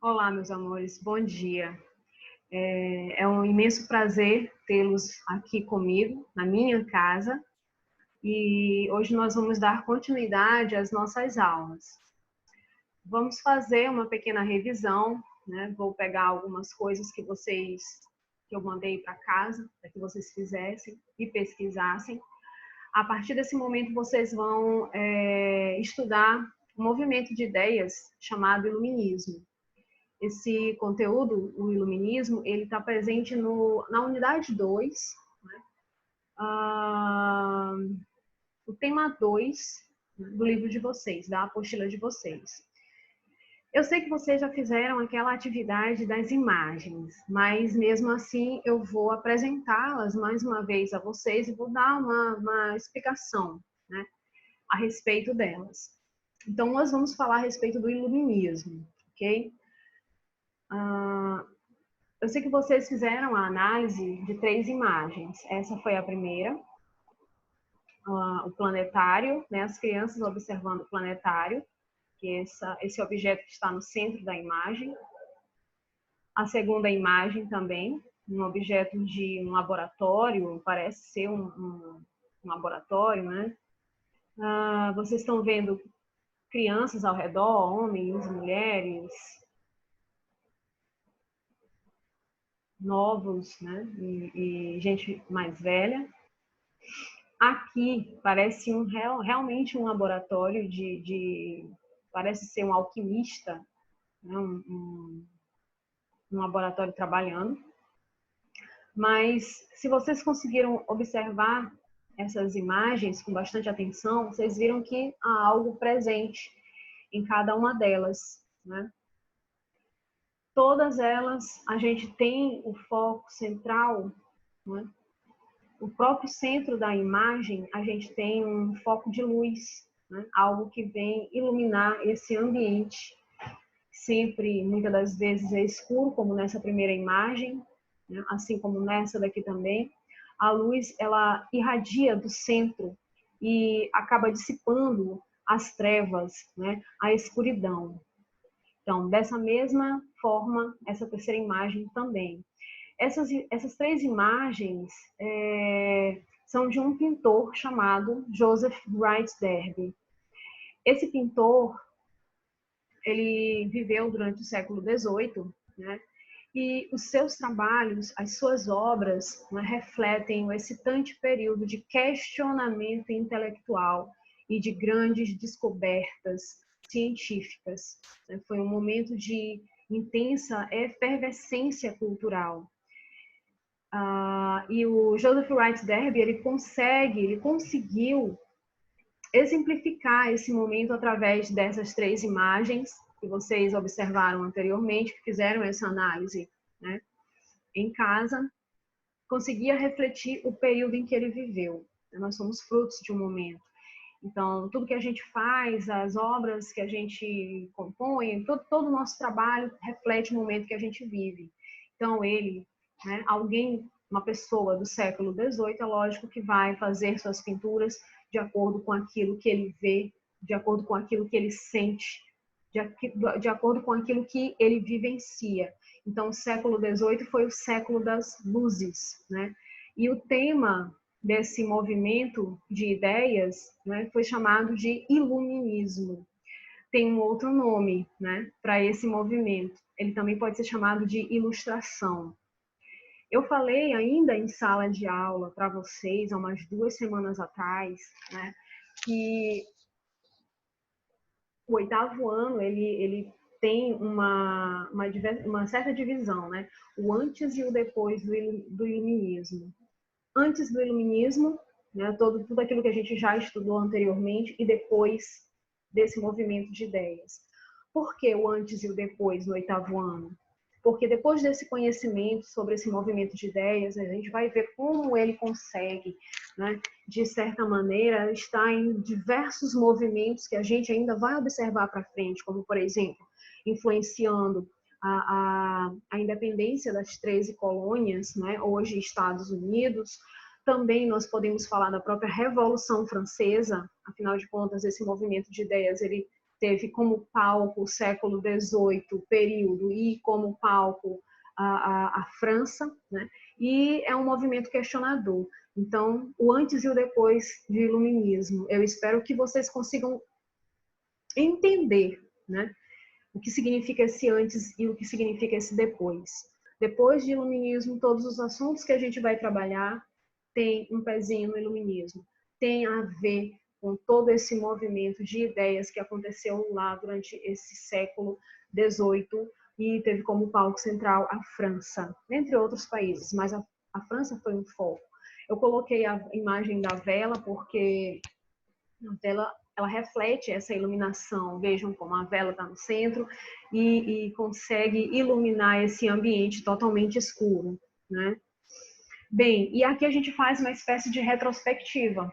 Olá, meus amores, bom dia. É um imenso prazer tê-los aqui comigo, na minha casa, e hoje nós vamos dar continuidade às nossas aulas. Vamos fazer uma pequena revisão, né? Vou pegar algumas coisas que eu mandei para casa, para que vocês fizessem e pesquisassem. A partir desse momento, vocês vão estudar um movimento de ideias chamado Iluminismo. Esse conteúdo, o iluminismo, ele está presente na unidade 2, né? O tema 2 do livro de vocês, da apostila de vocês. Eu sei que vocês já fizeram aquela atividade das imagens, mas mesmo assim eu vou apresentá-las mais uma vez a vocês e vou dar uma explicação, né, a respeito delas. Então, nós vamos falar a respeito do iluminismo, ok? Eu sei que vocês fizeram a análise de 3 imagens. Essa foi a primeira, o planetário, né? As crianças observando o planetário, que é esse objeto que está no centro da imagem. A segunda imagem também, um objeto de um laboratório, parece ser um laboratório, né? Vocês estão vendo crianças ao redor, homens, mulheres, novos, né? E gente mais velha. Aqui parece realmente um laboratório parece ser um alquimista, né? Um laboratório trabalhando. Mas se vocês conseguiram observar essas imagens com bastante atenção, vocês viram que há algo presente em cada uma delas, né? Todas elas, a gente tem o foco central, né? O próprio centro da imagem, a gente tem um foco de luz, né? Algo que vem iluminar esse ambiente. Sempre, muitas das vezes, é escuro, como nessa primeira imagem, né? Assim como nessa daqui também. A luz, ela irradia do centro e acaba dissipando as trevas, né? A escuridão. Então, dessa mesma forma, essa terceira imagem também. Essas 3 imagens são de um pintor chamado Joseph Wright Derby. Esse pintor, ele viveu durante o século XVIII, né? E os seus trabalhos, as suas obras, né, refletem o excitante período de questionamento intelectual e de grandes descobertas científicas. Foi um momento de intensa efervescência cultural. E o Joseph Wright Derby, ele conseguiu exemplificar esse momento através dessas 3 imagens que vocês observaram anteriormente, que fizeram essa análise, né, em casa, conseguia refletir o período em que ele viveu. Nós somos frutos de um momento. Então, tudo que a gente faz, as obras que a gente compõe, todo o nosso trabalho reflete o momento que a gente vive. Então, ele, né, uma pessoa do século XVIII, é lógico que vai fazer suas pinturas de acordo com aquilo que ele vê, de acordo com aquilo que ele sente, de acordo com aquilo que ele vivencia. Então, o século XVIII foi o século das luzes, né? E o tema desse movimento de ideias, né, foi chamado de iluminismo. Tem um outro nome, né, para esse movimento. Ele também pode ser chamado de ilustração. Eu falei ainda em sala de aula para vocês, há umas 2 semanas atrás, né, que o 8º ano, ele tem uma certa divisão, né? O antes e o depois do iluminismo. Antes do iluminismo, né, tudo aquilo que a gente já estudou anteriormente, e depois desse movimento de ideias. Por que o antes e o depois no 8º ano? Porque depois desse conhecimento sobre esse movimento de ideias, a gente vai ver como ele consegue, né, de certa maneira, estar em diversos movimentos que a gente ainda vai observar para frente, como, por exemplo, influenciando a independência das 13 colônias, né, hoje Estados Unidos. Também nós podemos falar da própria Revolução Francesa, afinal de contas, esse movimento de ideias, ele teve como palco o século XVIII período e como palco a França, né? E é um movimento questionador. Então, o antes e o depois do iluminismo. Eu espero que vocês consigam entender, né? O que significa esse antes e o que significa esse depois. Depois de iluminismo, todos os assuntos que a gente vai trabalhar tem um pezinho no iluminismo. Tem a ver com todo esse movimento de ideias que aconteceu lá durante esse século XVIII e teve como palco central a França, entre outros países, mas a França foi um foco. Eu coloquei a imagem da vela porque a vela ela reflete essa iluminação. Vejam como a vela está no centro e consegue iluminar esse ambiente totalmente escuro, né? Bem, e aqui a gente faz uma espécie de retrospectiva.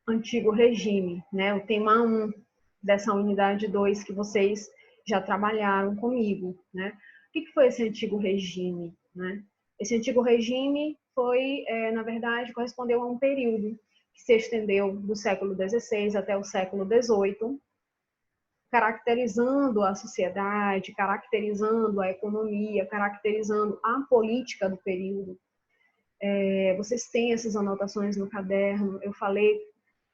Antigo regime, né? O tema 1 dessa unidade 2 que vocês já trabalharam comigo, né? O que foi esse antigo regime, né? Esse antigo regime foi, na verdade, correspondeu a um período que se estendeu do século XVI até o século XVIII, caracterizando a sociedade, caracterizando a economia, caracterizando a política do período. Vocês têm essas anotações no caderno. Eu falei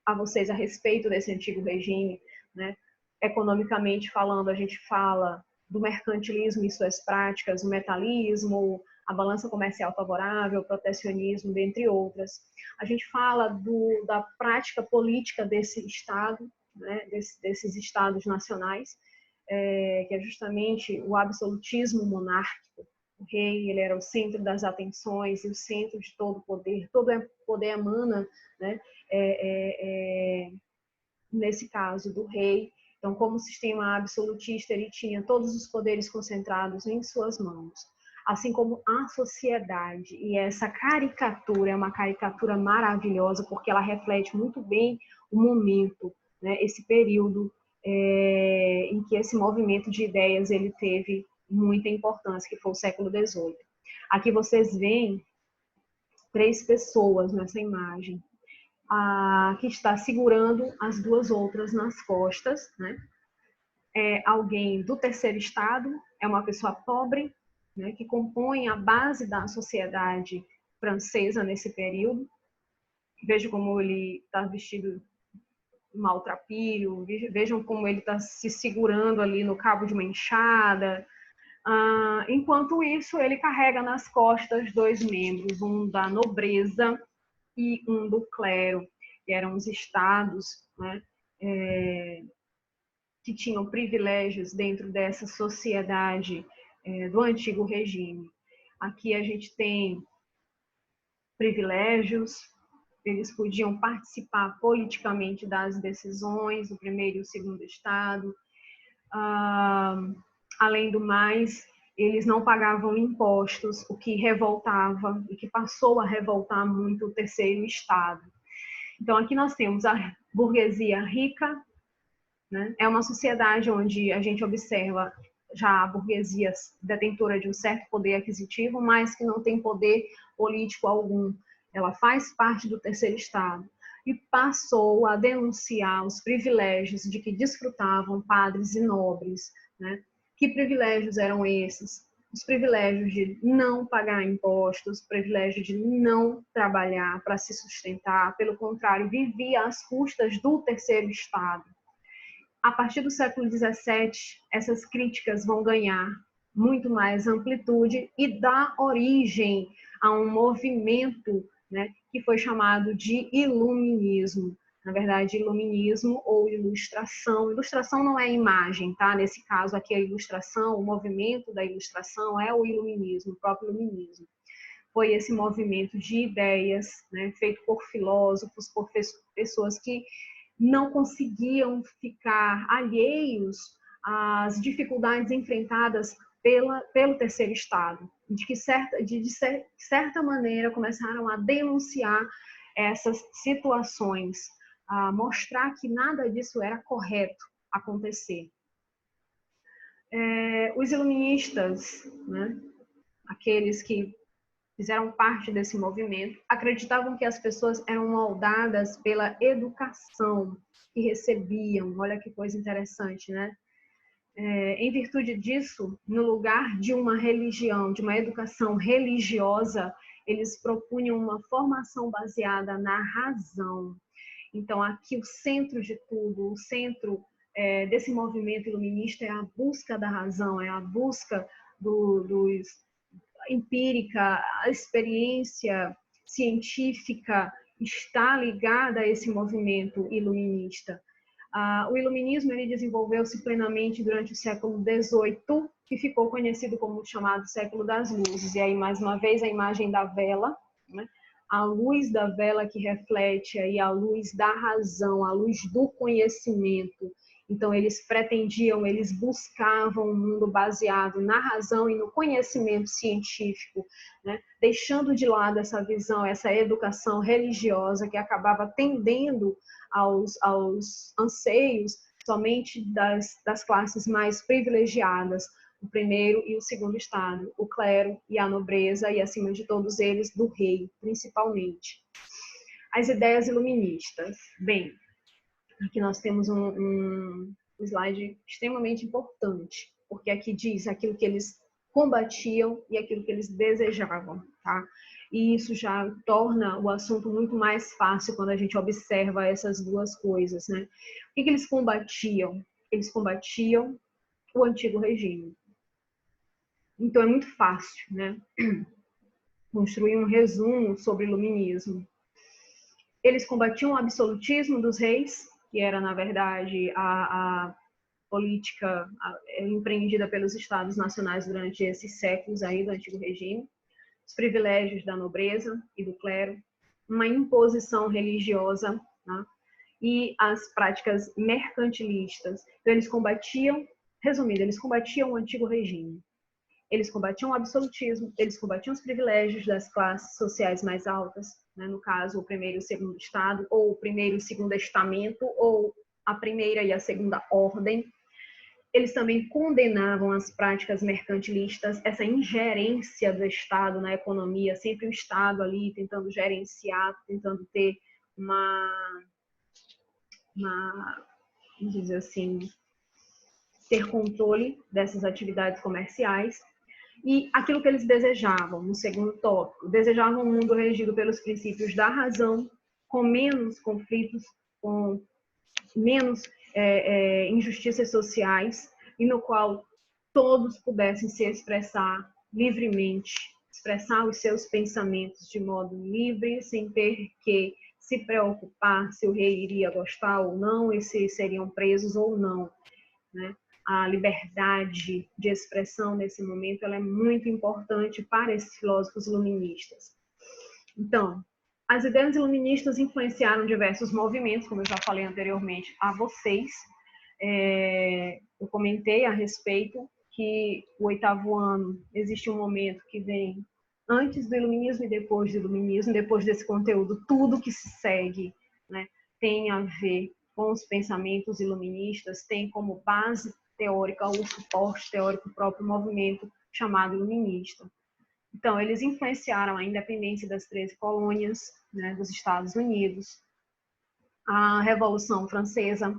a vocês a respeito desse antigo regime, né? Economicamente falando, a gente fala do mercantilismo e suas práticas, o metalismo, a balança comercial favorável, o protecionismo, dentre outras. A gente fala da prática política desse Estado, né? desses Estados nacionais, que é justamente o absolutismo monárquico. O rei, ele era o centro das atenções e o centro de todo poder emana, né? Nesse caso do rei. Então, como sistema absolutista, ele tinha todos os poderes concentrados em suas mãos, assim como a sociedade. E essa caricatura é uma caricatura maravilhosa, porque ela reflete muito bem o momento, né? Esse período em que esse movimento de ideias ele teve muita importância, que foi o século XVIII. Aqui vocês veem 3 pessoas nessa imagem. Que está segurando as 2 outras nas costas, né? É alguém do terceiro estado, é uma pessoa pobre, né, que compõe a base da sociedade francesa nesse período. Veja como ele está vestido maltrapilho, vejam como ele está se segurando ali no cabo de uma enxada. Enquanto isso, ele carrega nas costas 2 membros, um da nobreza e um do clero, que eram os estados, né, que tinham privilégios dentro dessa sociedade do antigo regime. Aqui a gente tem privilégios, eles podiam participar politicamente das decisões do primeiro e o segundo estado. Além do mais, eles não pagavam impostos, o que revoltava e que passou a revoltar muito o terceiro estado. Então, aqui nós temos a burguesia rica, né? É uma sociedade onde a gente observa já a burguesia detentora de um certo poder aquisitivo, mas que não tem poder político algum. Ela faz parte do terceiro estado e passou a denunciar os privilégios de que desfrutavam padres e nobres, né? Que privilégios eram esses? Os privilégios de não pagar impostos, o privilégio de não trabalhar para se sustentar, pelo contrário, vivia às custas do terceiro estado. A partir do século XVII, essas críticas vão ganhar muito mais amplitude e dar origem a um movimento, né, que foi chamado de iluminismo. Na verdade, iluminismo ou ilustração. Ilustração não é imagem, tá? Nesse caso aqui, a ilustração, o movimento da ilustração é o iluminismo, o próprio iluminismo. Foi esse movimento de ideias, né, feito por filósofos, por pessoas que não conseguiam ficar alheios às dificuldades enfrentadas pelo terceiro estado, de certa maneira começaram a denunciar essas situações, a mostrar que nada disso era correto acontecer. Os iluministas, né, aqueles que fizeram parte desse movimento, acreditavam que as pessoas eram moldadas pela educação que recebiam. Olha que coisa interessante, né? Em virtude disso, no lugar de uma religião, de uma educação religiosa, eles propunham uma formação baseada na razão. Então, aqui o centro de tudo, o centro desse movimento iluminista é a busca da razão, é a busca dos empírica, a experiência científica está ligada a esse movimento iluminista. O iluminismo ele desenvolveu-se plenamente durante o século XVIII, que ficou conhecido como o chamado século das luzes. E aí, mais uma vez, a imagem da vela, né? A luz da vela que reflete aí a luz da razão, a luz do conhecimento. Então, eles pretendiam, eles buscavam um mundo baseado na razão e no conhecimento científico, né? Deixando de lado essa visão, essa educação religiosa que acabava tendendo aos anseios somente das classes mais privilegiadas, o primeiro e o segundo estado, o clero e a nobreza, e acima de todos eles, do rei, principalmente. As ideias iluministas. Bem, aqui nós temos um slide extremamente importante, porque aqui diz aquilo que eles combatiam e aquilo que eles desejavam, tá? E isso já torna o assunto muito mais fácil quando a gente observa essas duas coisas, né? O que eles combatiam? Eles combatiam o antigo regime. Então é muito fácil, né? Construir um resumo sobre o iluminismo. Eles combatiam o absolutismo dos reis, que era, na verdade, a política empreendida pelos estados nacionais durante esses séculos aí do antigo regime, os privilégios da nobreza e do clero, uma imposição religiosa, né? E as práticas mercantilistas. Então, eles combatiam, resumindo, eles combatiam o antigo regime. Eles combatiam o absolutismo, eles combatiam os privilégios das classes sociais mais altas, né? No caso, o primeiro e o segundo estado, ou o primeiro e o segundo estamento, ou a primeira e a segunda ordem. Eles também condenavam as práticas mercantilistas, essa ingerência do Estado na economia, sempre o Estado ali tentando gerenciar, tentando ter vamos dizer assim, ter controle dessas atividades comerciais. E aquilo que eles desejavam, no segundo tópico, desejavam um mundo regido pelos princípios da razão, com menos conflitos, com menos injustiças sociais, e no qual todos pudessem se expressar livremente, expressar os seus pensamentos de modo livre, sem ter que se preocupar se o rei iria gostar ou não, e se seriam presos ou não, né? A liberdade de expressão nesse momento ela é muito importante para esses filósofos iluministas. Então, as ideias iluministas influenciaram diversos movimentos, como eu já falei anteriormente a vocês. Eu comentei a respeito que o 8º ano existe um momento que vem antes do iluminismo e depois do iluminismo. Depois desse conteúdo, tudo que se segue, né, tem a ver com os pensamentos iluministas, tem como base teórica ou suporte teórico o próprio movimento chamado iluminista. Então, eles influenciaram a independência das 13 colônias, né, dos Estados Unidos, a Revolução Francesa,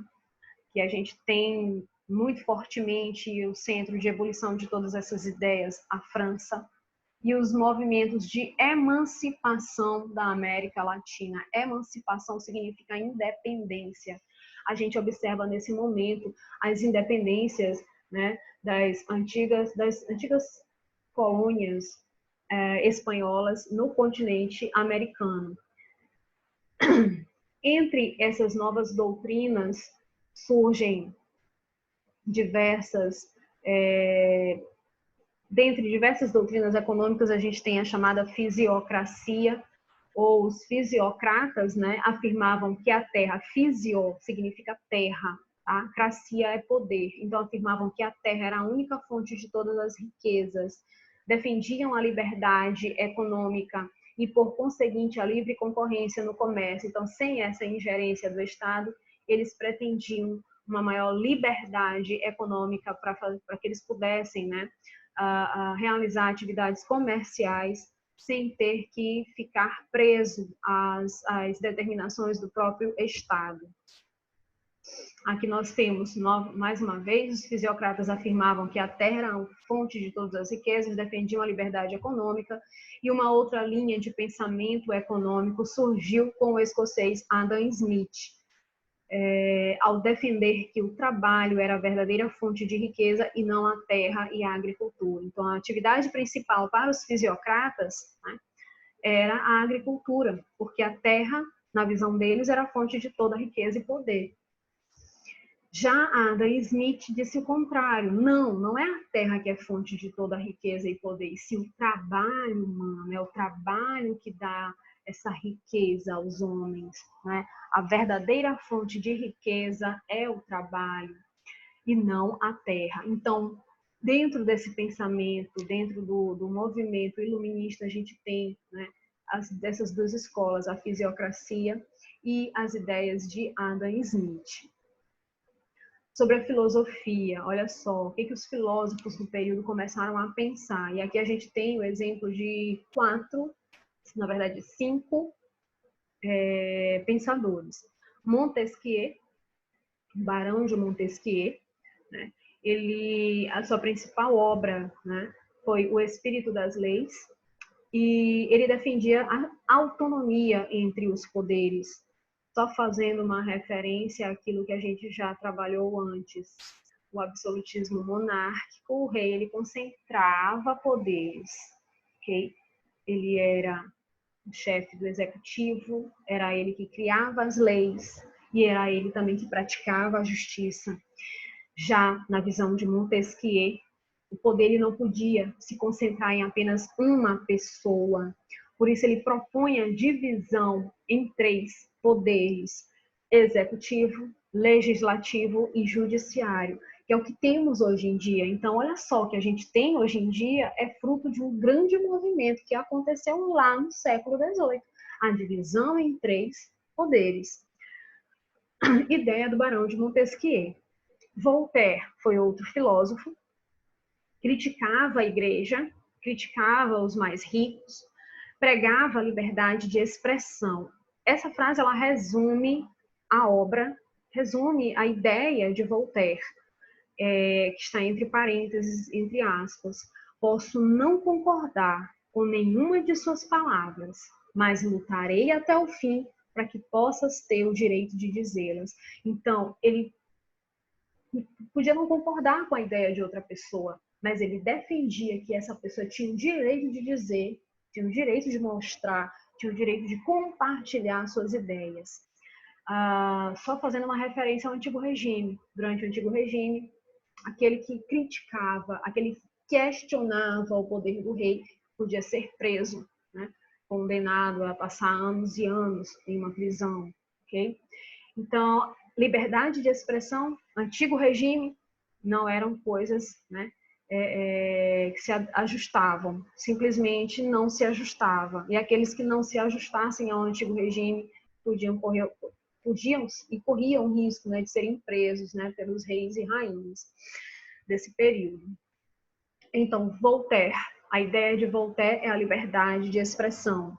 que a gente tem muito fortemente o centro de ebulição de todas essas ideias, a França, e os movimentos de emancipação da América Latina. Emancipação significa independência. A gente observa nesse momento as independências, né, das antigas colônias espanholas no continente americano. Entre essas novas doutrinas surgem dentre diversas doutrinas econômicas, a gente tem a chamada fisiocracia, ou os fisiocratas, né, afirmavam que a terra, fisio significa terra, tá? Cracia é poder, então afirmavam que a terra era a única fonte de todas as riquezas, defendiam a liberdade econômica e, por conseguinte, a livre concorrência no comércio. Então, sem essa ingerência do Estado, eles pretendiam uma maior liberdade econômica para que eles pudessem, né, realizar atividades comerciais sem ter que ficar preso às determinações do próprio Estado. Aqui nós temos, mais uma vez, os fisiocratas afirmavam que a terra era a fonte de todas as riquezas, defendiam a liberdade econômica, e uma outra linha de pensamento econômico surgiu com o escocês Adam Smith, ao defender que o trabalho era a verdadeira fonte de riqueza e não a terra e a agricultura. Então, a atividade principal para os fisiocratas, né, era a agricultura, porque a terra, na visão deles, era a fonte de toda a riqueza e poder. Já Adam Smith disse o contrário. Não é a terra que é fonte de toda a riqueza e poder, e sim o trabalho humano, é o trabalho que dá essa riqueza aos homens, né? A verdadeira fonte de riqueza é o trabalho e não a terra. Então, dentro desse pensamento, dentro do movimento iluminista, a gente tem, né, dessas duas escolas, a fisiocracia e as ideias de Adam Smith. Sobre a filosofia, olha só, o que os filósofos do período começaram a pensar. E aqui a gente tem o exemplo de 5 pensadores. Montesquieu, Barão de Montesquieu, né? A sua principal obra, né, foi O Espírito das Leis, e ele defendia a autonomia entre os poderes, só fazendo uma referência àquilo que a gente já trabalhou antes. O absolutismo monárquico, o rei ele concentrava poderes, ok? Ele era o chefe do executivo, era ele que criava as leis e era ele também que praticava a justiça. Já na visão de Montesquieu, o poder ele não podia se concentrar em apenas uma pessoa. Por isso ele propõe a divisão em 3 poderes: executivo, legislativo e judiciário, que é o que temos hoje em dia. Então, olha só, o que a gente tem hoje em dia é fruto de um grande movimento que aconteceu lá no século XVIII, a divisão em 3 poderes. Ideia do Barão de Montesquieu. Voltaire foi outro filósofo, criticava a igreja, criticava os mais ricos, pregava a liberdade de expressão. Essa frase ela resume a obra, resume a ideia de Voltaire, que está entre parênteses, entre aspas. Posso não concordar com nenhuma de suas palavras, mas lutarei até o fim para que possas ter o direito de dizê-las. Então, ele podia não concordar com a ideia de outra pessoa, mas ele defendia que essa pessoa tinha o direito de dizer, tinha o direito de mostrar, tinha o direito de compartilhar suas ideias. Só fazendo uma referência ao Antigo Regime. Durante o Antigo Regime, aquele que criticava, aquele que questionava o poder do rei, podia ser preso, né? Condenado a passar anos e anos em uma prisão. Okay? Então, liberdade de expressão, antigo regime, não eram coisas, né, que se ajustavam, simplesmente não se ajustava. E aqueles que não se ajustassem ao antigo regime podiam e corriam o risco, né, de serem presos, né, pelos reis e rainhas desse período. Então, Voltaire, a ideia de Voltaire é a liberdade de expressão.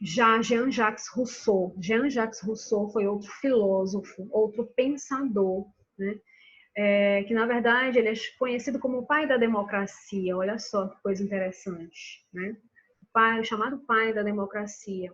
Já Jean-Jacques Rousseau. Jean-Jacques Rousseau foi outro filósofo, outro pensador, né? Que, na verdade, ele é conhecido como o pai da democracia. Olha só que coisa interessante, né? O chamado pai da democracia.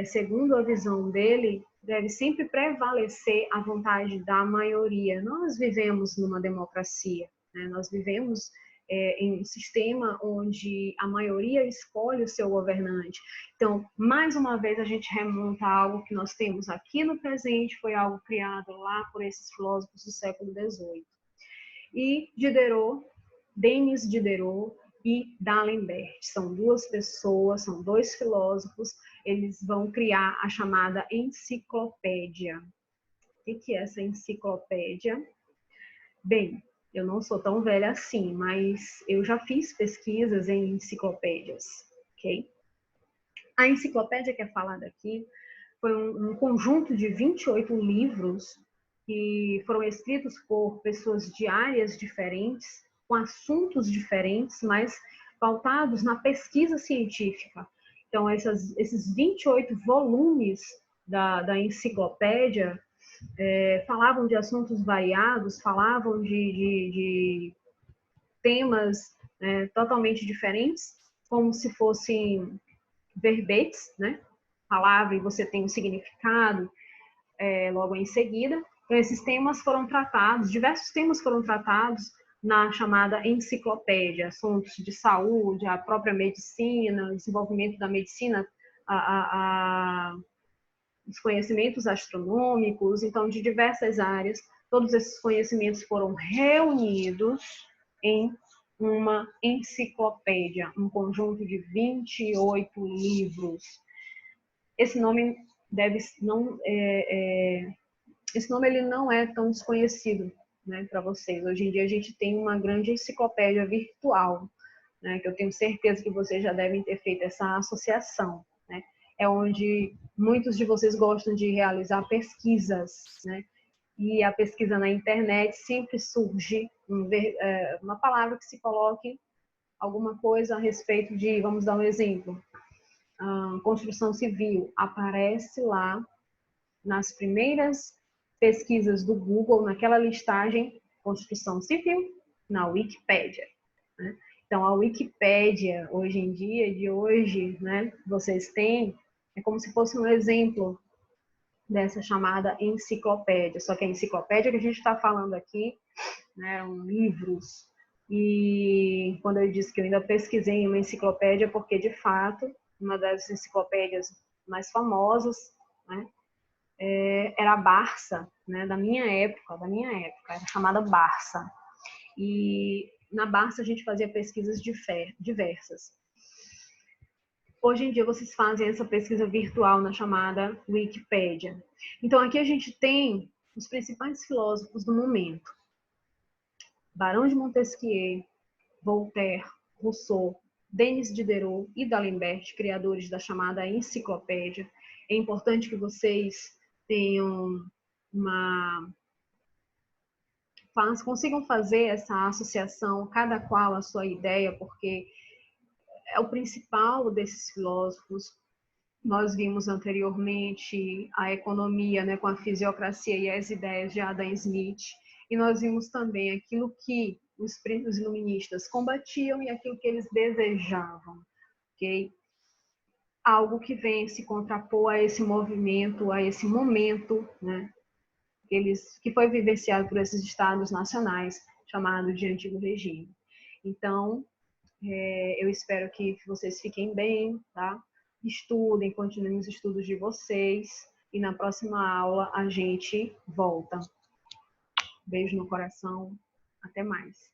Segundo a visão dele, deve sempre prevalecer a vontade da maioria. Nós vivemos numa democracia, né? Nós vivemos em um sistema onde a maioria escolhe o seu governante. Então, mais uma vez, a gente remonta a algo que nós temos aqui no presente, foi algo criado lá por esses filósofos do século XVIII. E Diderot, Denis Diderot e D'Alembert, são 2 pessoas, são 2 filósofos, eles vão criar a chamada enciclopédia. O que é essa enciclopédia? Bem, eu não sou tão velha assim, mas eu já fiz pesquisas em enciclopédias, ok? A enciclopédia que é falada aqui foi um conjunto de 28 livros que foram escritos por pessoas de áreas diferentes, com assuntos diferentes, mas pautados na pesquisa científica. Então, esses 28 volumes da enciclopédia falavam de assuntos variados, falavam de temas totalmente diferentes, como se fossem verbetes, né? Palavra e você tem um significado logo em seguida. Então, esses temas foram tratados, diversos temas foram tratados na chamada enciclopédia, assuntos de saúde, a própria medicina, desenvolvimento da medicina, os conhecimentos astronômicos, então, de diversas áreas. Todos esses conhecimentos foram reunidos em uma enciclopédia, um conjunto de 28 livros. Esse nome esse nome ele não é tão desconhecido, né, para vocês. Hoje em dia a gente tem uma grande enciclopédia virtual, né, que eu tenho certeza que vocês já devem ter feito essa associação, né? É onde muitos de vocês gostam de realizar pesquisas, né? E a pesquisa na internet sempre surge uma palavra que se coloque alguma coisa a respeito de, vamos dar um exemplo, construção civil. Aparece lá nas primeiras pesquisas do Google, naquela listagem, construção civil, na Wikipédia, né? Então, a Wikipédia, hoje em dia, de hoje, né, vocês têm, é como se fosse um exemplo dessa chamada enciclopédia. Só que a enciclopédia que a gente está falando aqui, né, eram livros. E quando eu disse que eu ainda pesquisei em uma enciclopédia, porque, de fato, uma das enciclopédias mais famosas, né, era a Barça, né, da minha época, era chamada Barça. E na Barça a gente fazia pesquisas diversas. Hoje em dia vocês fazem essa pesquisa virtual na chamada Wikipédia. Então aqui a gente tem os principais filósofos do momento: Barão de Montesquieu, Voltaire, Rousseau, Denis Diderot e D'Alembert, criadores da chamada enciclopédia. É importante que vocês tenham consigam fazer essa associação, cada qual a sua ideia, porque é o principal desses filósofos. Nós vimos anteriormente a economia, né, com a fisiocracia e as ideias de Adam Smith, e nós vimos também aquilo que os iluministas combatiam e aquilo que eles desejavam, ok? Algo que vem se contrapor a esse movimento, a esse momento, né, que foi vivenciado por esses estados nacionais, chamados de antigo regime. Então, eu espero que vocês fiquem bem, tá? Estudem, continuem os estudos de vocês, e na próxima aula a gente volta. Beijo no coração, até mais.